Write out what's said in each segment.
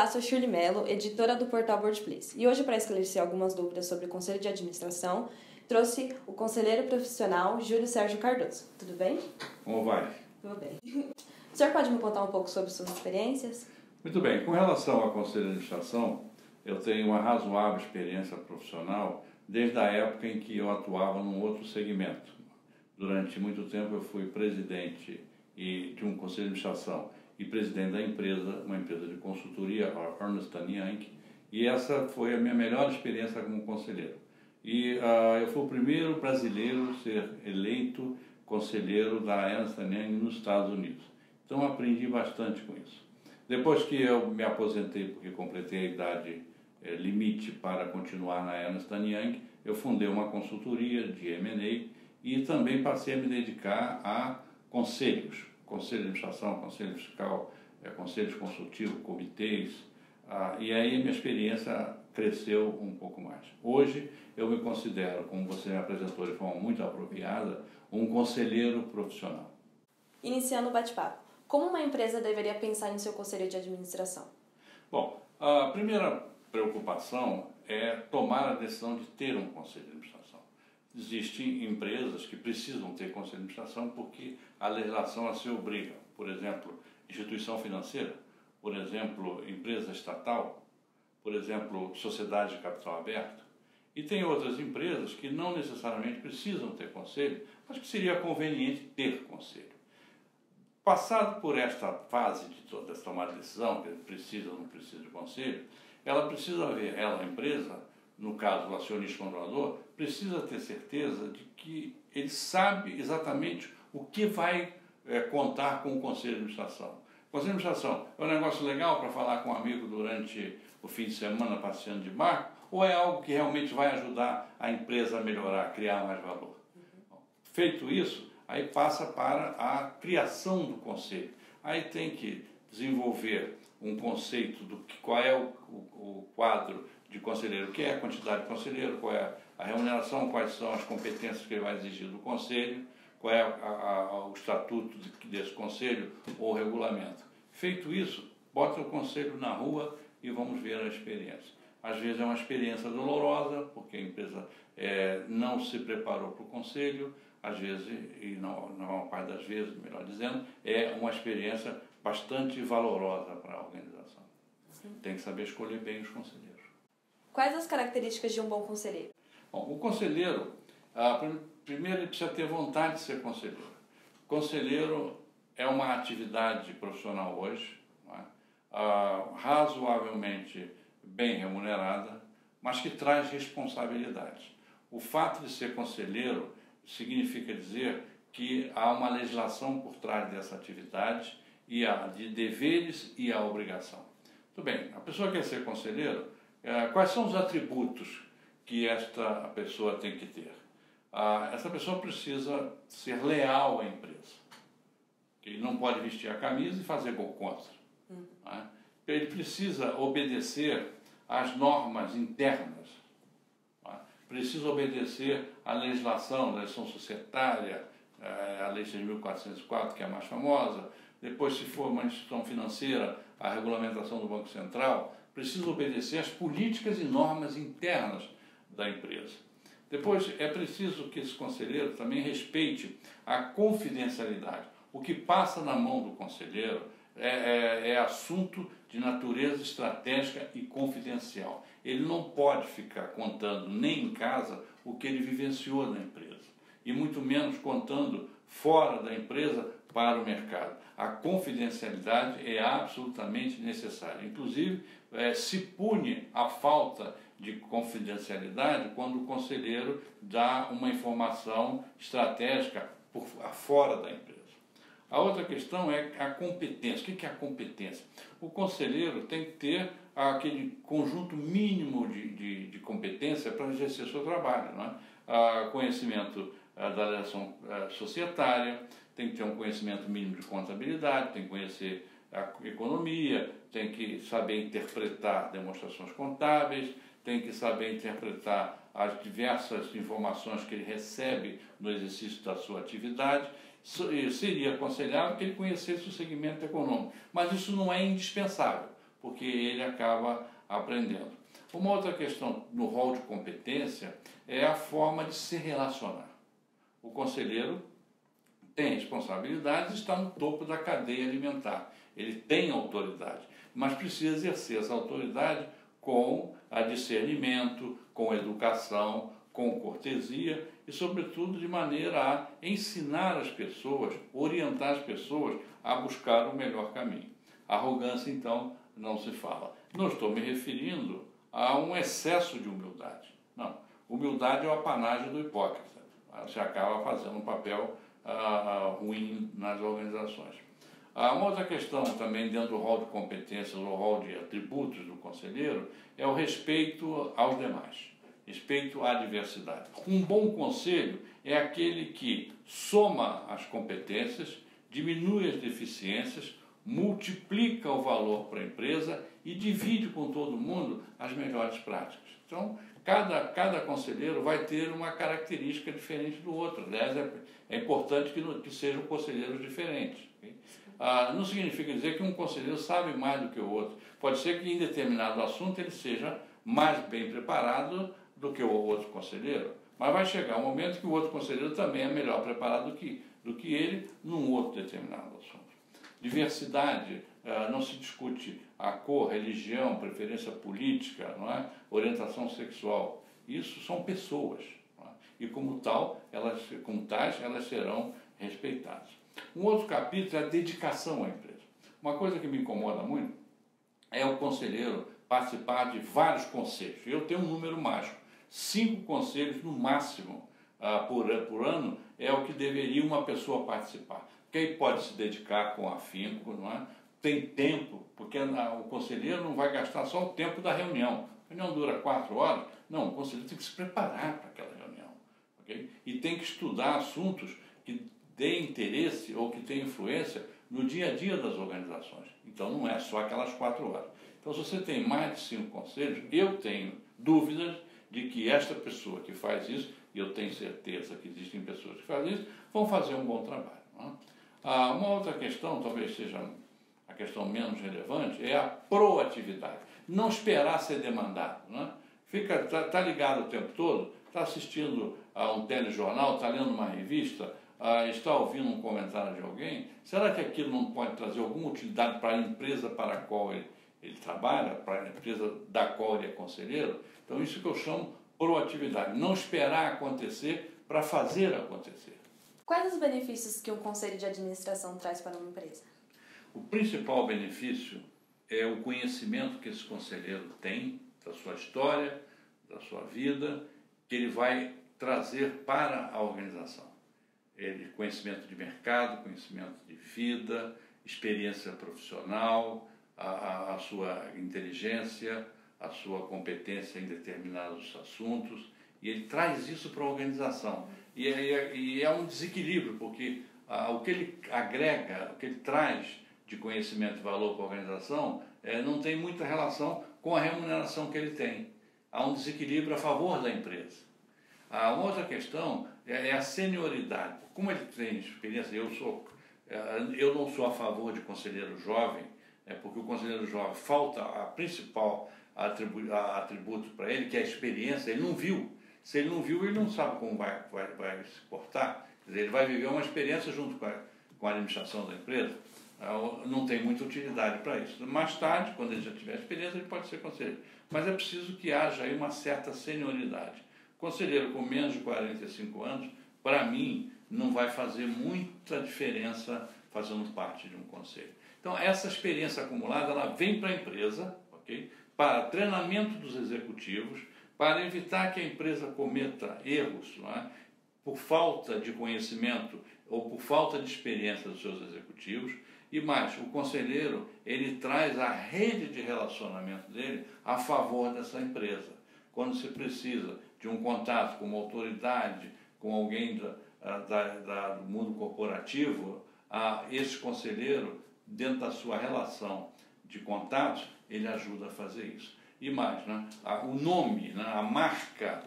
Olá, sou Shirley Mello, editora do portal Boardplace. E hoje, para esclarecer algumas dúvidas sobre o Conselho de Administração, trouxe o conselheiro profissional Júlio Sérgio Cardoso. Tudo bem? Como vai? Tudo bem. O senhor pode me contar um pouco sobre suas experiências? Muito bem. Com relação ao Conselho de Administração, eu tenho uma razoável experiência profissional desde a época em que eu atuava num outro segmento. Durante muito tempo eu fui presidente de um Conselho de Administração e presidente da empresa, uma empresa de consultoria, a Ernst & Young, e essa foi a minha melhor experiência como conselheiro. E eu fui o primeiro brasileiro a ser eleito conselheiro da Ernst & Young nos Estados Unidos. Então eu aprendi bastante com isso. Depois que eu me aposentei, porque completei a idade limite para continuar na Ernst & Young, eu fundei uma consultoria de M&A e também passei a me dedicar a conselhos. Conselho de administração, conselho fiscal, conselhos consultivos, comitês, e aí minha experiência cresceu um pouco mais. Hoje eu me considero, como você me apresentou de forma muito apropriada, um conselheiro profissional. Iniciando o bate-papo, como uma empresa deveria pensar em seu conselho de administração? Bom, a primeira preocupação é tomar a decisão de ter um conselho de administração. Existem empresas que precisam ter conselho de administração porque a legislação assim obriga. Por exemplo, instituição financeira, por exemplo, empresa estatal, por exemplo, sociedade de capital aberto. E tem outras empresas que não necessariamente precisam ter conselho, mas que seria conveniente ter conselho. Passado por esta fase de toda essa tomada de decisão, que precisa ou não precisa de conselho, ela precisa ver, a empresa, no caso o acionista controlador, precisa ter certeza de que ele sabe exatamente o que vai contar com o Conselho de Administração. O Conselho de Administração é um negócio legal para falar com um amigo durante o fim de semana passeando de barco, ou é algo que realmente vai ajudar a empresa a melhorar, a criar mais valor? Feito isso, aí passa para a criação do Conselho. Aí tem que desenvolver um conceito do qual é o quadro de conselheiro, o que é a quantidade de conselheiro, qual é a remuneração, quais são as competências que ele vai exigir do conselho, qual é o estatuto desse conselho ou o regulamento. Feito isso, bota o conselho na rua e vamos ver a experiência. Às vezes é uma experiência dolorosa, porque a empresa não se preparou para o conselho, às vezes, e na maior parte das vezes, melhor dizendo, é uma experiência bastante valorosa para a organização. Tem que saber escolher bem os conselheiros. Quais as características de um bom conselheiro? Bom, o conselheiro, primeiro ele precisa ter vontade de ser conselheiro. Conselheiro é uma atividade profissional hoje, não é? Razoavelmente bem remunerada, mas que traz responsabilidades. O fato de ser conselheiro significa dizer que há uma legislação por trás dessa atividade e há de deveres e a obrigação. Tudo bem, a pessoa quer ser conselheiro, quais são os atributos que esta pessoa tem que ter? Essa pessoa precisa ser leal à empresa. Ele não pode vestir a camisa e fazer gol contra. Ele precisa obedecer às normas internas. Precisa obedecer à legislação, a legislação societária, a Lei 6.404, que é a mais famosa. Depois, se for uma instituição financeira, a regulamentação do Banco Central. Precisa obedecer às políticas e normas internas da empresa. Depois, é preciso que esse conselheiro também respeite a confidencialidade. O que passa na mão do conselheiro é assunto de natureza estratégica e confidencial. Ele não pode ficar contando nem em casa o que ele vivenciou na empresa, e muito menos contando fora da empresa para o mercado. A confidencialidade é absolutamente necessária. Inclusive, se pune a falta de confidencialidade quando o conselheiro dá uma informação estratégica fora da empresa. A outra questão é a competência. O que é a competência? O conselheiro tem que ter aquele conjunto mínimo de competência para exercer seu trabalho, não é? Conhecimento da legislação societária, tem que ter um conhecimento mínimo de contabilidade, tem que conhecer a economia, tem que saber interpretar demonstrações contábeis, tem que saber interpretar as diversas informações que ele recebe no exercício da sua atividade. Seria aconselhável que ele conhecesse o segmento econômico, mas isso não é indispensável, porque ele acaba aprendendo. Uma outra questão no rol de competência é a forma de se relacionar. O conselheiro tem responsabilidades e está no topo da cadeia alimentar. Ele tem autoridade, mas precisa exercer essa autoridade com discernimento, com educação, com cortesia e, sobretudo, de maneira a ensinar as pessoas, orientar as pessoas a buscar o melhor caminho. Arrogância, então, não se fala. Não estou me referindo a um excesso de humildade. Não. Humildade é o apanágio do hipócrita. Você acaba fazendo um papel ruim nas organizações. Uma outra questão também dentro do rol de competências, o rol de atributos do conselheiro, é o respeito aos demais, respeito à diversidade. Um bom conselho é aquele que soma as competências, diminui as deficiências, multiplica o valor para a empresa e divide com todo mundo as melhores práticas. Então, cada conselheiro vai ter uma característica diferente do outro. Aliás, é importante que sejam conselheiros diferentes. Okay? Não significa dizer que um conselheiro sabe mais do que o outro. Pode ser que em determinado assunto ele seja mais bem preparado do que o outro conselheiro, mas vai chegar um momento que o outro conselheiro também é melhor preparado do que ele num outro determinado assunto. Diversidade, não se discute a cor, religião, preferência política, não é? Orientação sexual. Isso são pessoas, não é? E como tais, elas serão respeitadas. Um outro capítulo é a dedicação à empresa. Uma coisa que me incomoda muito é o conselheiro participar de vários conselhos. Eu tenho um número mágico, 5 conselhos no máximo por ano é o que deveria uma pessoa participar. Quem pode se dedicar com afinco, não é? Tem tempo, porque o conselheiro não vai gastar só o tempo da reunião. A reunião dura 4 horas. Não, o conselheiro tem que se preparar para aquela reunião. Okay? E tem que estudar assuntos que dêem interesse ou que têm influência no dia a dia das organizações. Então não é só aquelas 4 horas. Então se você tem mais de 5 conselhos, eu tenho dúvidas de que esta pessoa que faz isso, e eu tenho certeza que existem pessoas que fazem isso, vão fazer um bom trabalho. Não é? Uma outra questão, talvez seja a questão menos relevante, é a proatividade. Não esperar ser demandado. Não é? Tá ligado o tempo todo, está assistindo a um telejornal, está lendo uma revista, está ouvindo um comentário de alguém. Será que aquilo não pode trazer alguma utilidade para a empresa para a qual ele trabalha, para a empresa da qual ele é conselheiro? Então isso que eu chamo proatividade. Não esperar acontecer para fazer acontecer. Quais os benefícios que um conselho de administração traz para uma empresa? O principal benefício é o conhecimento que esse conselheiro tem da sua história, da sua vida, que ele vai trazer para a organização. Conhecimento de mercado, conhecimento de vida, experiência profissional, a sua inteligência, a sua competência em determinados assuntos, e ele traz isso para a organização. E é um desequilíbrio, porque o que ele agrega, o que ele traz de conhecimento e valor para a organização não tem muita relação com a remuneração que ele tem. Há um desequilíbrio a favor da empresa. Uma outra questão é a senioridade. Como ele tem experiência, eu não sou a favor de conselheiro jovem, porque o conselheiro jovem falta a principal atributo para ele, que é a experiência. Ele não viu. Se ele não viu, ele não sabe como vai se portar. Quer dizer, ele vai viver uma experiência junto com a administração da empresa. Não tem muita utilidade para isso. Mais tarde, quando ele já tiver experiência, ele pode ser conselheiro. Mas é preciso que haja aí uma certa senioridade. Conselheiro com menos de 45 anos, para mim, não vai fazer muita diferença fazendo parte de um conselho. Então, essa experiência acumulada, ela vem para a empresa, okay? Para treinamento dos executivos, para evitar que a empresa cometa erros, não é? Por falta de conhecimento ou por falta de experiência dos seus executivos. E mais, o conselheiro, ele traz a rede de relacionamento dele a favor dessa empresa. Quando se precisa de um contato com uma autoridade, com alguém do mundo corporativo, esse conselheiro, dentro da sua relação de contatos, ele ajuda a fazer isso. E mais, né? O nome, né? A marca,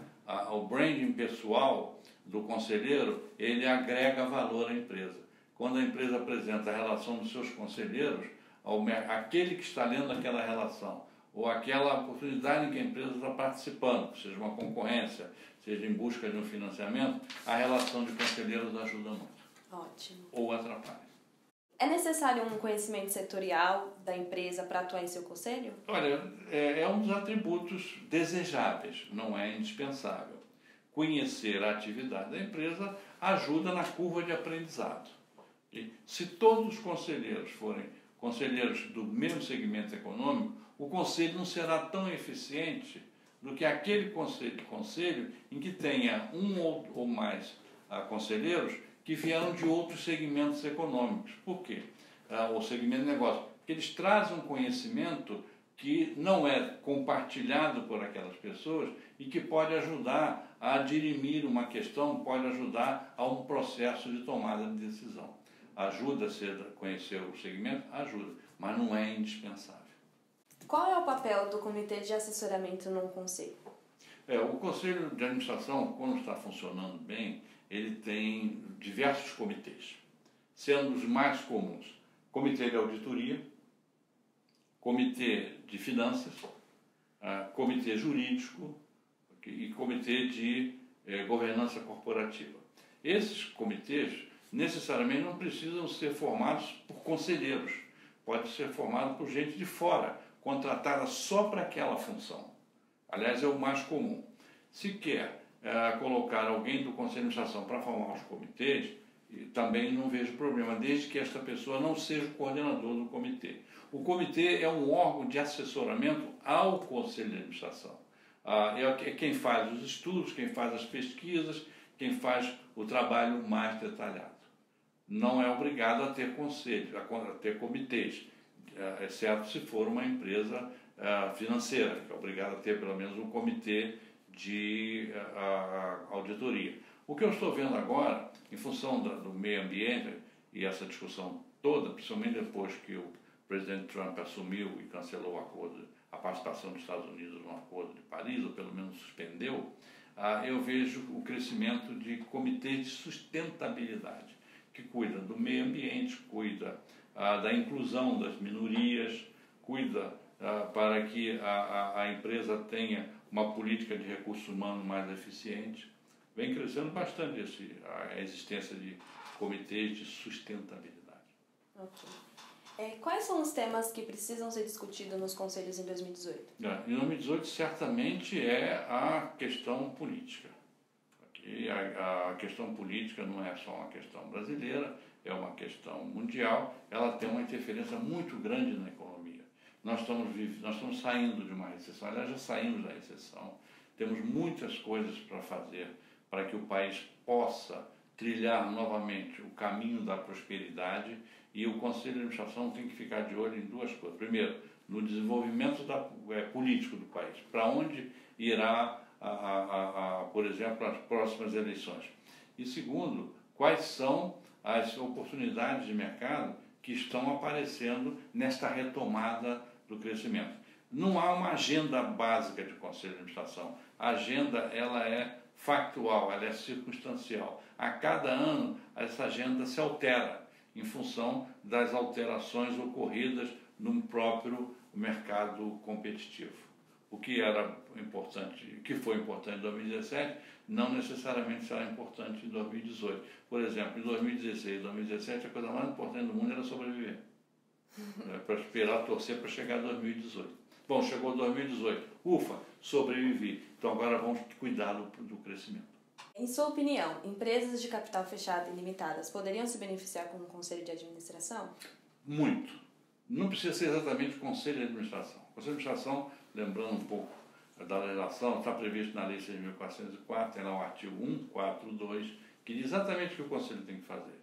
o branding pessoal do conselheiro, ele agrega valor à empresa. Quando a empresa apresenta a relação dos seus conselheiros, àquele que está lendo aquela relação, ou aquela oportunidade em que a empresa está participando, seja uma concorrência, seja em busca de um financiamento, a relação de conselheiros ajuda muito. Ótimo. Ou atrapalha. É necessário um conhecimento setorial da empresa para atuar em seu conselho? Olha, é um dos atributos desejáveis, não é indispensável. Conhecer a atividade da empresa ajuda na curva de aprendizado. E se todos os conselheiros forem conselheiros do mesmo segmento econômico, o conselho não será tão eficiente do que aquele conselho em que tenha um ou mais conselheiros que vieram de outros segmentos econômicos. Por quê? O segmento de negócio. Porque eles trazem um conhecimento que não é compartilhado por aquelas pessoas e que pode ajudar a dirimir uma questão, pode ajudar a um processo de tomada de decisão. Ajuda a conhecer o segmento? Ajuda, mas não é indispensável. Qual é o papel do comitê de assessoramento num conselho? O conselho de administração, quando está funcionando bem, ele tem diversos comitês, sendo os mais comuns: comitê de auditoria, comitê de finanças, comitê jurídico e comitê de governança corporativa. Esses comitês necessariamente não precisam ser formados por conselheiros, pode ser formado por gente de fora, contratada só para aquela função. Aliás, é o mais comum. Se quer colocar alguém do Conselho de Administração para formar os comitês, também não vejo problema, desde que esta pessoa não seja o coordenador do comitê. O comitê é um órgão de assessoramento ao Conselho de Administração. É quem faz os estudos, quem faz as pesquisas, quem faz o trabalho mais detalhado. Não é obrigado a ter conselho, a ter comitês, exceto se for uma empresa financeira, que é obrigado a ter pelo menos um comitê de auditoria. O que eu estou vendo agora, em função do meio ambiente e essa discussão toda, principalmente depois que o presidente Trump assumiu e cancelou o acordo, a participação dos Estados Unidos no Acordo de Paris, ou pelo menos suspendeu, eu vejo o crescimento de comitês de sustentabilidade, que cuida do meio ambiente, cuida da inclusão das minorias, cuida para que a empresa tenha uma política de recursos humanos mais eficiente. Vem crescendo bastante a existência de comitês de sustentabilidade. Ok. Quais são os temas que precisam ser discutidos nos conselhos em 2018? Em 2018, certamente, é a questão política. A questão política não é só uma questão brasileira, é uma questão mundial, ela tem uma interferência muito grande na economia. Nós estamos saindo de uma recessão, aliás, já saímos da recessão, temos muitas coisas para fazer para que o país possa trilhar novamente o caminho da prosperidade, e o Conselho de Administração tem que ficar de olho em duas coisas. Primeiro, no desenvolvimento político do país, para onde irá, por exemplo, as próximas eleições. E segundo, quais são as oportunidades de mercado que estão aparecendo nesta retomada do crescimento. Não há uma agenda básica de Conselho de Administração. A agenda ela é factual, ela é circunstancial. A cada ano, essa agenda se altera em função das alterações ocorridas no próprio mercado competitivo. O que era importante, o que foi importante em 2017, não necessariamente será importante em 2018. Por exemplo, em 2016 e 2017, a coisa mais importante do mundo era sobreviver. Para esperar, torcer para chegar a 2018. Bom, chegou 2018. Ufa, sobrevivi. Então agora vamos cuidar do crescimento. Em sua opinião, empresas de capital fechado e limitadas poderiam se beneficiar com um conselho de administração? Muito. Não precisa ser exatamente conselho de administração. Conselho de administração, lembrando um pouco da legislação, está previsto na Lei 6.404, tem lá o artigo 142, que diz exatamente o que o conselho tem que fazer.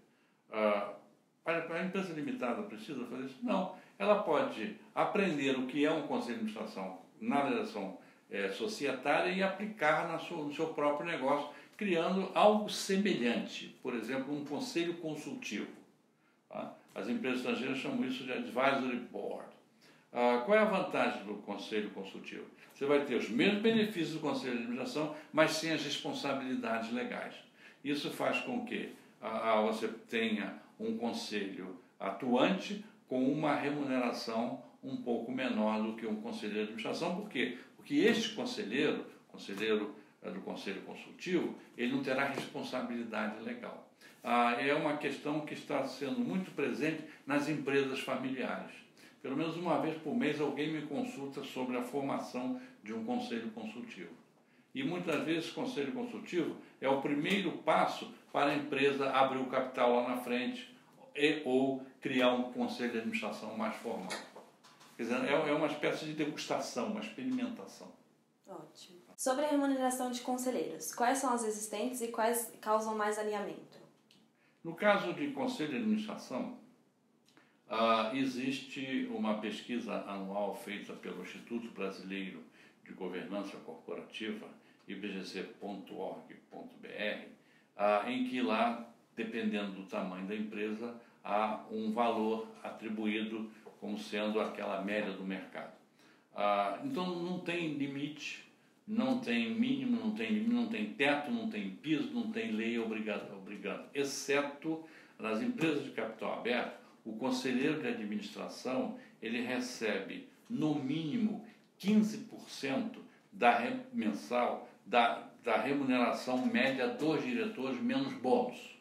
A empresa limitada precisa fazer isso? Não. Ela pode aprender o que é um conselho de administração na legislação societária e aplicar no seu próprio negócio, criando algo semelhante. Por exemplo, um conselho consultivo. Tá? As empresas estrangeiras chamam isso de advisory board. Qual é a vantagem do conselho consultivo? Você vai ter os mesmos benefícios do conselho de administração, mas sem as responsabilidades legais. Isso faz com que você tenha um conselho atuante, com uma remuneração um pouco menor do que um conselheiro de administração. Por quê? Porque este conselheiro do Conselho Consultivo, ele não terá responsabilidade legal. É uma questão que está sendo muito presente nas empresas familiares. Pelo menos uma vez por mês alguém me consulta sobre a formação de um conselho consultivo. E muitas vezes o conselho consultivo é o primeiro passo para a empresa abrir o capital lá na frente ou criar um conselho de administração mais formal. Quer dizer, é uma espécie de degustação, uma experimentação. Ótimo. Sobre a remuneração de conselheiros, quais são as existentes e quais causam mais alinhamento? No caso de conselho de administração, existe uma pesquisa anual feita pelo Instituto Brasileiro de Governança Corporativa, ibgc.org.br, em que lá, dependendo do tamanho da empresa, há um valor atribuído como sendo aquela média do mercado. Então não tem limite, não tem mínimo, não tem teto, não tem piso, não tem lei obrigando, exceto nas empresas de capital aberto. O conselheiro de administração, ele recebe no mínimo 15% mensal da remuneração média dos diretores menos bônus.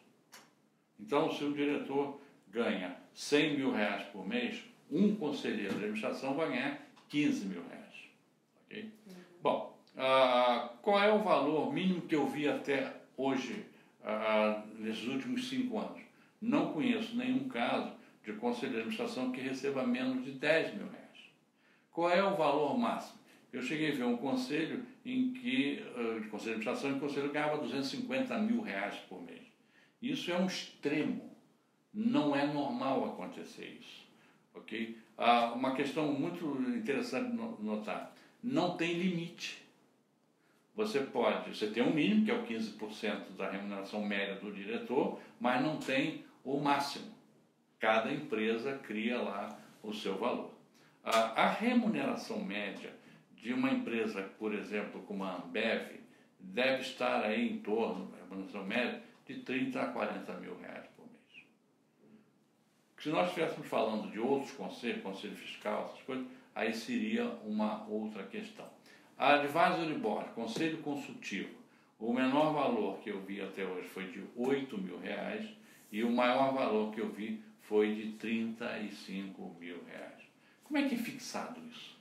Então, se o diretor ganha 100 mil reais por mês, um conselheiro de administração vai ganhar 15 mil reais. Okay? Bom, qual é o valor mínimo que eu vi até hoje, nesses últimos 5 anos? Não conheço nenhum caso de conselheiro de administração que receba menos de 10 mil reais. Qual é o valor máximo? Eu cheguei a ver um conselho de conselho de administração em que o conselho ganhava 250 mil reais por mês. Isso é um extremo. Não é normal acontecer isso. Okay? Uma questão muito interessante notar. Não tem limite. Você tem um mínimo, que é o 15% da remuneração média do diretor, mas não tem o máximo. Cada empresa cria lá o seu valor. A remuneração média de uma empresa, por exemplo, como a Ambev, deve estar aí em torno, a remuneração média, de 30 a 40 mil reais por mês. Se nós estivéssemos falando de outros conselhos, conselho fiscal, essas coisas, aí seria uma outra questão. A Advisory Board, conselho consultivo, o menor valor que eu vi até hoje foi de 8 mil reais e o maior valor que eu vi foi de 35 mil reais. Como é que é fixado isso?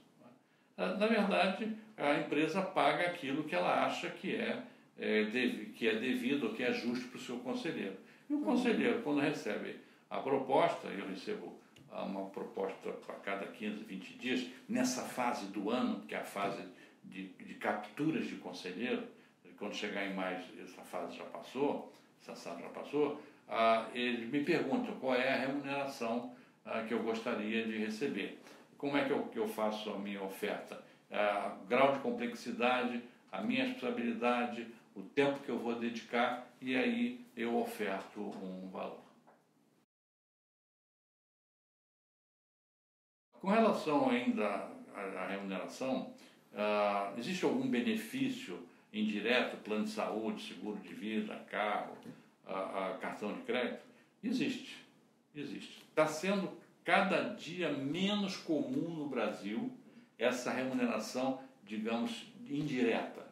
Na verdade, a empresa paga aquilo que ela acha que é devido ou que é justo para o seu conselheiro. E o conselheiro, quando recebe a proposta, eu recebo uma proposta a cada 15, 20 dias, nessa fase do ano, que é a fase de capturas de conselheiro, quando chegar em maio, essa fase já passou, eles me perguntam qual é a remuneração que eu gostaria de receber. Como é que eu faço a minha oferta? Grau de complexidade, a minha responsabilidade, o tempo que eu vou dedicar, e aí eu oferto um valor. Com relação ainda à remuneração, existe algum benefício indireto, plano de saúde, seguro de vida, carro, cartão de crédito? Existe. Está sendo cada dia menos comum no Brasil essa remuneração, digamos, indireta.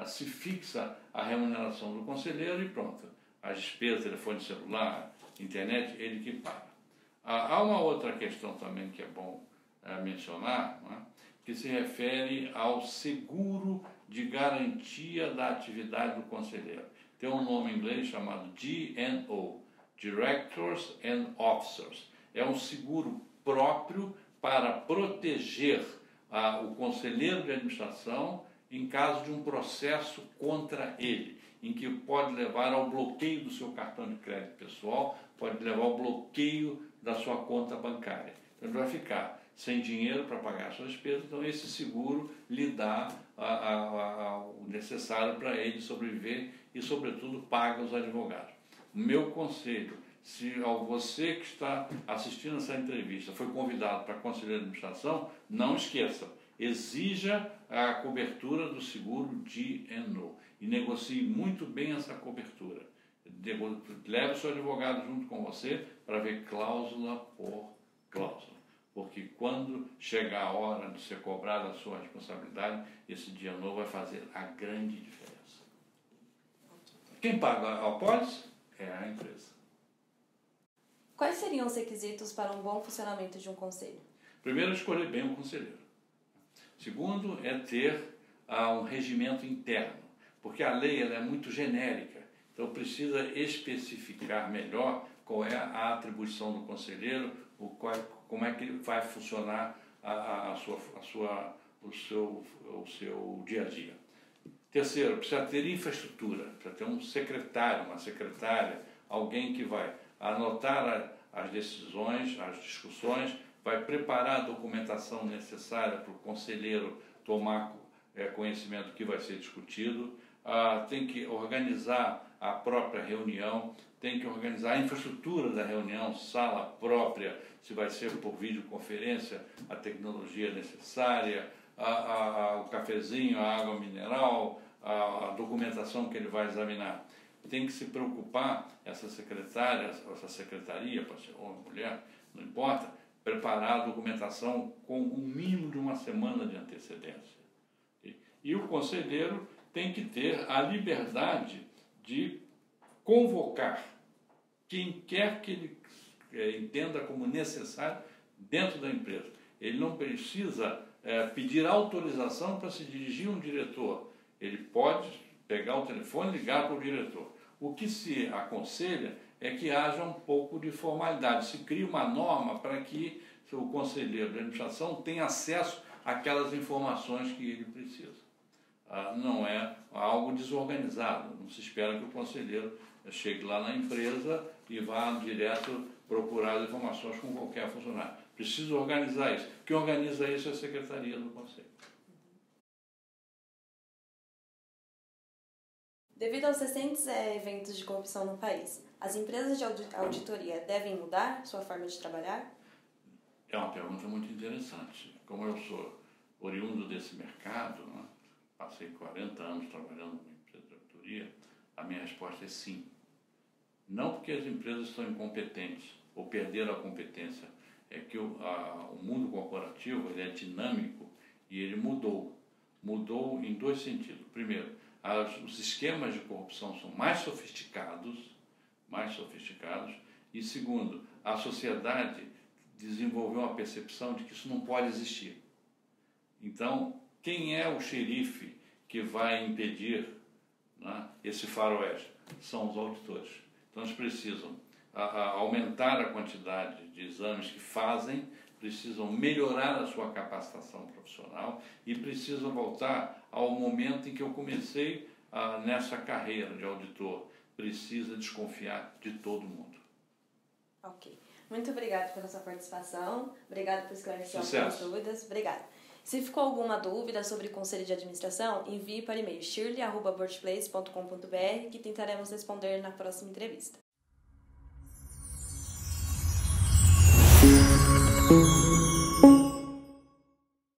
Se fixa a remuneração do conselheiro e pronto. As despesas, telefone celular, internet, ele que paga. Há uma outra questão também que é bom mencionar, né, que se refere ao seguro de garantia da atividade do conselheiro. Tem um nome em inglês chamado D&O, Directors and Officers. É um seguro próprio para proteger o conselheiro de administração em caso de um processo contra ele, em que pode levar ao bloqueio do seu cartão de crédito pessoal, pode levar ao bloqueio da sua conta bancária. Então ele vai ficar sem dinheiro para pagar as suas despesas, então esse seguro lhe dá o necessário para ele sobreviver e, sobretudo, paga os advogados. O meu conselho, se você que está assistindo essa entrevista foi convidado para conselheiro de administração, não esqueça, exija a cobertura do seguro D&O e negocie muito bem essa cobertura. Leve o seu advogado junto com você para ver cláusula por cláusula. Porque quando chegar a hora de ser cobrada a sua responsabilidade, esse dia novo vai fazer a grande diferença. Quem paga a apólice é a empresa. Quais seriam os requisitos para um bom funcionamento de um conselho? Primeiro, escolher bem o conselheiro. Segundo, é ter um regimento interno, porque a lei ela é muito genérica, então precisa especificar melhor qual é a atribuição do conselheiro, como é que vai funcionar o seu dia a dia. Terceiro, precisa ter infraestrutura, precisa ter um secretário, uma secretária, alguém que vai anotar as decisões, as discussões, vai preparar a documentação necessária para o conselheiro tomar conhecimento do que vai ser discutido, tem que organizar a própria reunião, tem que organizar a infraestrutura da reunião, sala própria, se vai ser por videoconferência, a tecnologia necessária, o cafezinho, a água mineral, a documentação que ele vai examinar. Tem que se preocupar, essa secretária, essa secretaria, pode ser homem ou mulher, não importa, preparar a documentação com um mínimo de uma semana de antecedência. E o conselheiro tem que ter a liberdade de convocar quem quer que ele entenda como necessário dentro da empresa. Ele não precisa pedir autorização para se dirigir a um diretor. Ele pode pegar o telefone e ligar para o diretor. O que se aconselha é que haja um pouco de formalidade. Se cria uma norma para que o conselheiro de administração tenha acesso àquelas informações que ele precisa. Não é algo desorganizado. Não se espera que o conselheiro chegue lá na empresa e vá direto procurar as informações com qualquer funcionário. Precisa organizar isso. Quem organiza isso é a Secretaria do Conselho. Devido aos recentes eventos de corrupção no país, as empresas de auditoria devem mudar sua forma de trabalhar? É uma pergunta muito interessante. Como eu sou oriundo desse mercado, né, passei 40 anos trabalhando numa empresa de auditoria, a minha resposta é sim. Não porque as empresas estão incompetentes ou perderam a competência, é que o mundo corporativo ele é dinâmico e ele mudou. Mudou em dois sentidos. Primeiro, os esquemas de corrupção são mais sofisticados, e segundo, a sociedade desenvolveu uma percepção de que isso não pode existir. Então, quem é o xerife que vai impedir, né, esse faroeste? São os auditores. Então, eles precisam aumentar a quantidade de exames que fazem, precisam melhorar a sua capacitação profissional e precisam voltar ao momento em que eu comecei nessa carreira de auditor. Precisa desconfiar de todo mundo. Ok. Muito obrigada pela sua participação. Obrigada por esclarecer Sucesso. algumas dúvidas. Obrigada. Se ficou alguma dúvida sobre conselho de administração, envie para e-mail shirley@boardplace.com.br que tentaremos responder na próxima entrevista.